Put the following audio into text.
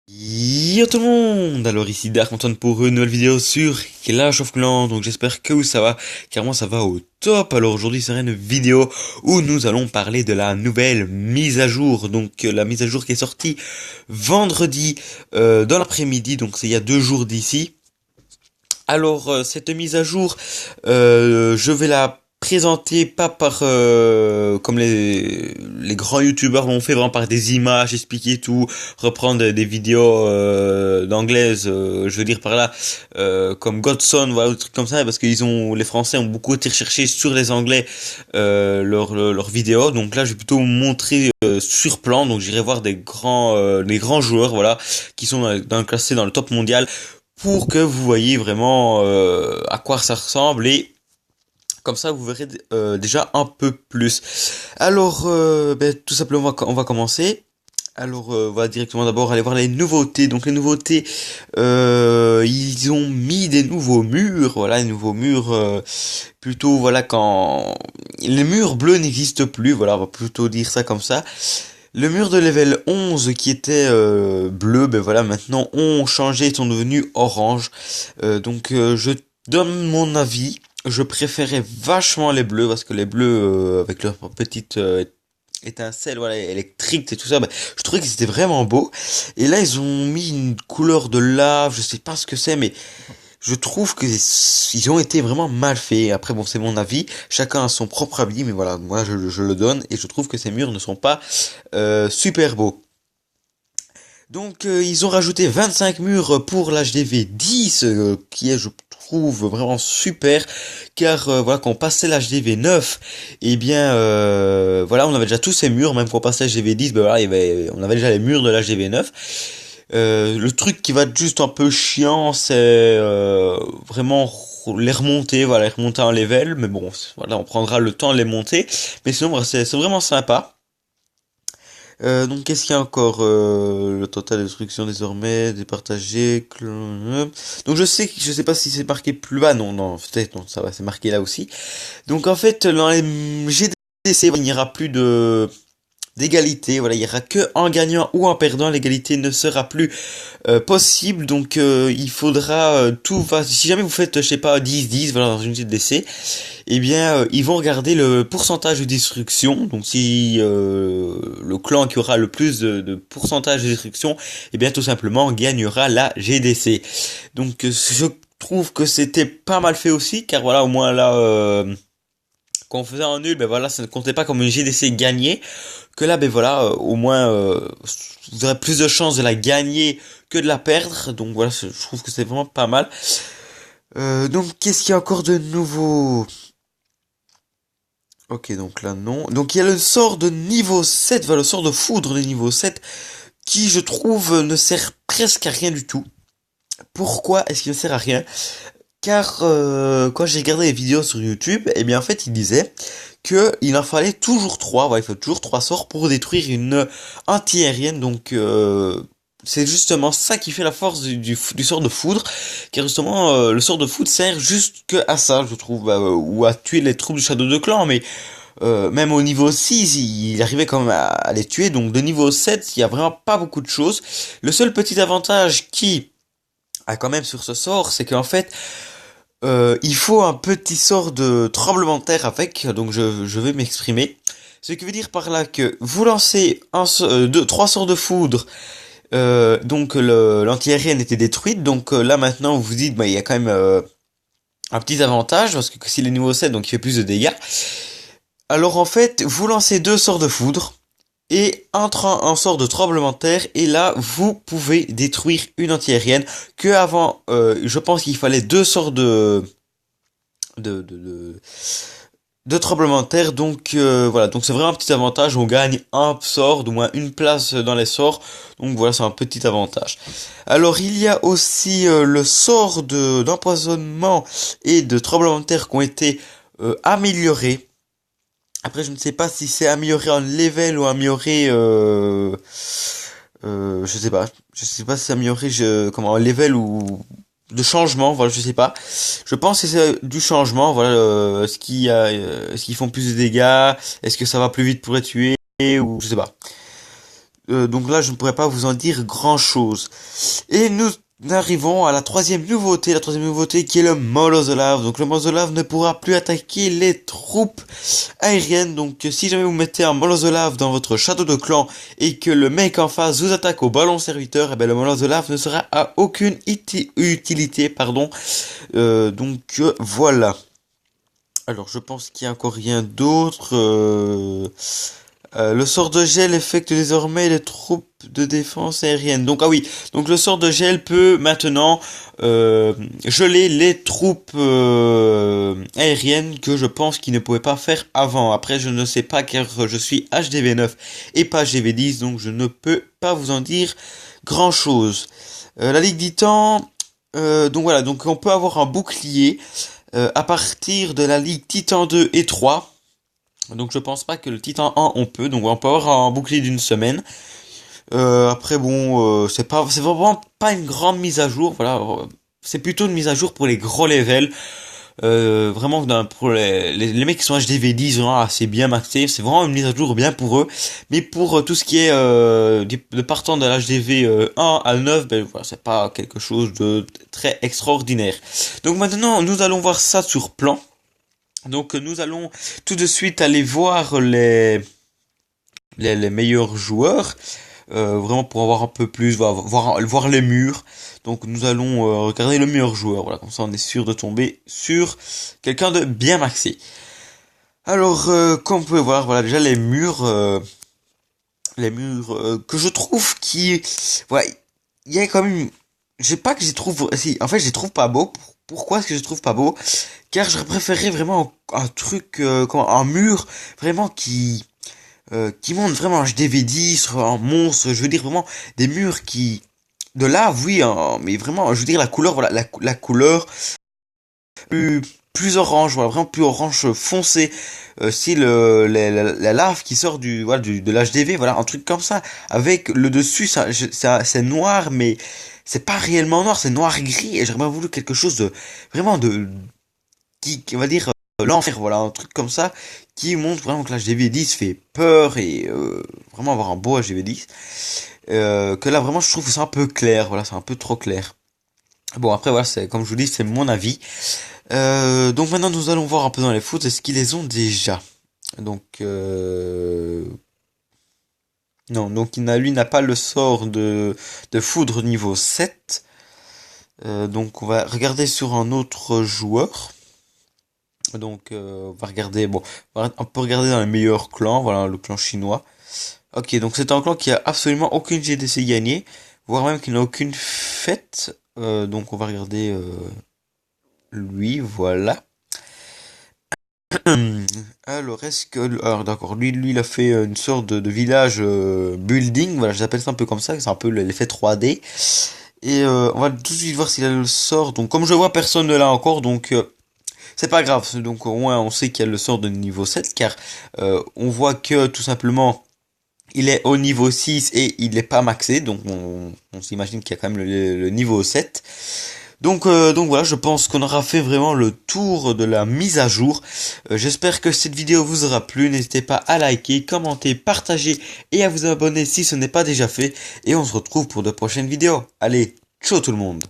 Yo tout le monde! Alors ici Dark Antoine pour une nouvelle vidéo sur Clash of Clans, donc j'espère que ça va, car moi ça va au top. Alors aujourd'hui c'est une vidéo où nous allons parler de la nouvelle mise à jour, donc la mise à jour qui est sortie vendredi dans l'après-midi, donc c'est il y a 2 jours d'ici. Alors cette mise à jour, je vais la présenter pas par comme les grands youtubeurs l'ont fait, vraiment par des images, expliquer tout, reprendre des vidéos d'anglaise, je veux dire par là, comme Godson, voilà, des trucs comme ça, parce qu'ils ont, les Français ont beaucoup été recherchés sur les Anglais leurs vidéos. Donc là je vais plutôt montrer sur plan, donc j'irai voir des grands joueurs, voilà, qui sont classés dans le top mondial, pour que vous voyez vraiment à quoi ça ressemble, et comme ça vous verrez déjà un peu plus. Alors tout simplement on va commencer. Alors on va directement d'abord aller voir les nouveautés. Donc les nouveautés, ils ont mis des nouveaux murs, voilà, les nouveaux murs, plutôt, voilà, quand les murs bleus n'existent plus, voilà, on va plutôt dire ça comme ça. Le mur de level 11 qui était bleu, ben voilà, maintenant ont changé, sont devenus orange. Je donne mon avis. Je préférais vachement les bleus, parce que les bleus avec leur petite étincelle, voilà, électrique et tout ça, ben, je trouvais que c'était vraiment beau. Et là ils ont mis une couleur de lave, je sais pas ce que c'est, mais je trouve que ils ont été vraiment mal faits. Après, bon, c'est mon avis. Chacun a son propre avis, mais voilà, moi, je le donne, et je trouve que ces murs ne sont pas super beaux. Donc, ils ont rajouté 25 murs pour l'HDV 10, qui est, je trouve, vraiment super, car voilà, quand on passait l'HDV 9, eh bien, voilà, on avait déjà tous ces murs, même quand on passait l'HDV 10, ben voilà, on avait déjà les murs de l'HDV 9. Le truc qui va être juste un peu chiant, c'est vraiment les remonter, voilà, les remonter en level, mais bon, voilà, on prendra le temps de les monter, mais sinon, voilà, c'est vraiment sympa. Donc qu'est-ce qu'il y a encore, le total de destruction désormais départagé, donc je sais pas si c'est marqué plus bas, non, peut-être, non, ça va, c'est marqué là aussi. Donc en fait, dans les GDC, il n'y aura plus d'égalité, voilà, il y aura que un gagnant ou un perdant, l'égalité ne sera plus possible. Donc il faudra si jamais vous faites, je sais pas, 10-10, voilà, dans une unité de décès, eh bien ils vont regarder le pourcentage de destruction. Donc si le clan qui aura le plus de pourcentage de destruction, eh bien tout simplement gagnera la GDC. Donc je trouve que c'était pas mal fait aussi, car voilà, au moins là, quand on faisait un nul, ben voilà, ça ne comptait pas comme une GDC gagnée. Que là, ben voilà, au moins, vous aurez plus de chances de la gagner que de la perdre. Donc voilà, je trouve que c'est vraiment pas mal. Donc qu'est-ce qu'il y a encore de nouveau? Ok, donc là non. Donc il y a le sort de niveau 7, voilà, le sort de foudre de niveau 7, qui je trouve ne sert presque à rien du tout. Pourquoi est-ce qu'il ne sert à rien? Car quand j'ai regardé les vidéos sur YouTube, eh bien en fait il disait que il en fallait toujours 3, voilà, il faut toujours 3 sorts pour détruire une anti-aérienne. Donc c'est justement ça qui fait la force du sort de foudre, car justement le sort de foudre sert juste que à ça, je trouve, ou à tuer les troupes du Shadow de Clan, mais même au niveau 6, il arrivait quand même à les tuer. Donc de niveau 7, il y a vraiment pas beaucoup de choses. Le seul petit avantage qui a quand même sur ce sort, c'est qu'en fait il faut un petit sort de tremblement de terre avec, donc je vais m'exprimer. Ce qui veut dire par là que vous lancez trois sorts de foudre, donc l'anti-aérienne était détruite, donc là maintenant vous vous dites, bah, il y a quand même un petit avantage, parce que s'il est niveau 7, donc il fait plus de dégâts. Alors en fait, vous lancez 2 sorts de foudre, et un sort de tremblement de terre, et là vous pouvez détruire une anti-aérienne. Que avant, je pense qu'il fallait 2 sorts de, de, de, de tremblement de terre. Donc voilà, donc c'est vraiment un petit avantage, on gagne un sort, au moins une place dans les sorts, donc voilà, c'est un petit avantage. Alors il y a aussi le sort d'empoisonnement et de tremblement de terre qui ont été améliorés. Après, je ne sais pas si c'est amélioré en level ou amélioré, je sais pas si c'est amélioré, comment, en level ou de changement, voilà, je sais pas. Je pense que c'est du changement, voilà, est-ce qu'ils font plus de dégâts, est-ce que ça va plus vite pour les tuer, ou je sais pas. Donc là, je ne pourrais pas vous en dire grand-chose. Et nous arrivons à la troisième nouveauté qui est le Molozolav. Donc le Molozolav ne pourra plus attaquer les troupes aériennes. Donc si jamais vous mettez un Molozolav dans votre château de clan et que le mec en face vous attaque au ballon serviteur, et ben le Molozolav ne sera à aucune utilité, pardon. Voilà. Alors je pense qu'il y a encore rien d'autre. Le sort de gel affecte désormais les troupes de défense aérienne. Donc ah oui, donc le sort de gel peut maintenant geler les troupes aériennes que je pense qu'ils ne pouvaient pas faire avant. Après je ne sais pas car je suis HDV9 et pas GV10 donc je ne peux pas vous en dire grand chose. La Ligue Titan, donc voilà, donc on peut avoir un bouclier à partir de la Ligue Titan 2 et 3. Donc je pense pas que le Titan 1 on peut, donc on peut avoir un bouclier d'une semaine. Après bon, c'est vraiment pas une grande mise à jour, voilà. C'est plutôt une mise à jour pour les gros levels. Vraiment pour les mecs qui sont HDV10, vraiment c'est bien maxé, c'est vraiment une mise à jour bien pour eux. Mais pour tout ce qui est de partant de l'HDV 1 à 9, ben voilà, c'est pas quelque chose de très extraordinaire. Donc maintenant nous allons voir ça sur plan. Donc nous allons tout de suite aller voir les meilleurs joueurs, vraiment pour avoir un peu plus, voir les murs. Donc nous allons regarder le meilleur joueur, voilà, comme ça on est sûr de tomber sur quelqu'un de bien maxé. Alors comme vous pouvez voir, voilà déjà les murs que je trouve qui, voilà, il y a quand même, j'ai pas que j'y trouve, si, en fait je les trouve pas beaux. Pourquoi est-ce que je trouve pas beau? Car j'aurais préféré vraiment un truc, un mur vraiment qui montre vraiment un HDV10, un monstre, je veux dire vraiment des murs qui, de là, oui, hein, mais vraiment, je veux dire la couleur, voilà, la couleur plus orange, voilà, vraiment plus orange foncé, si la lave qui sort de l'HDV, voilà, un truc comme ça, avec le dessus, c'est noir, mais c'est pas réellement noir, c'est noir gris, et j'aurais bien voulu quelque chose de, vraiment qui va dire, l'enfer, voilà, un truc comme ça, qui montre vraiment que l'HDV10 fait peur, et vraiment avoir un beau HDV10, que là, vraiment, je trouve que c'est un peu clair, voilà, c'est un peu trop clair. Bon, après, voilà, c'est, comme je vous dis, c'est mon avis. Donc maintenant nous allons voir un peu dans les foudres, est-ce qu'ils les ont déjà? Donc non, donc lui n'a pas le sort de foudre niveau 7. Donc on va regarder sur un autre joueur. Donc on va regarder, bon, on peut regarder dans les meilleurs clans, voilà le clan chinois. Ok, donc c'est un clan qui a absolument aucune GDC gagnée, voire même qu'il n'a aucune fête. Donc on va regarder lui, voilà. Alors, alors d'accord, lui, il a fait une sorte de village building, voilà, j'appelle ça un peu comme ça, c'est un peu l'effet 3D. Et on va tout de suite voir s'il a le sort. Donc, comme je vois, personne ne l'a encore, donc c'est pas grave. Donc, au moins, on sait qu'il y a le sort de niveau 7, car on voit que, tout simplement, il est au niveau 6 et il n'est pas maxé, donc on s'imagine qu'il y a quand même le niveau 7. Donc voilà, je pense qu'on aura fait vraiment le tour de la mise à jour. J'espère que cette vidéo vous aura plu. N'hésitez pas à liker, commenter, partager et à vous abonner si ce n'est pas déjà fait. Et on se retrouve pour de prochaines vidéos. Allez, ciao tout le monde!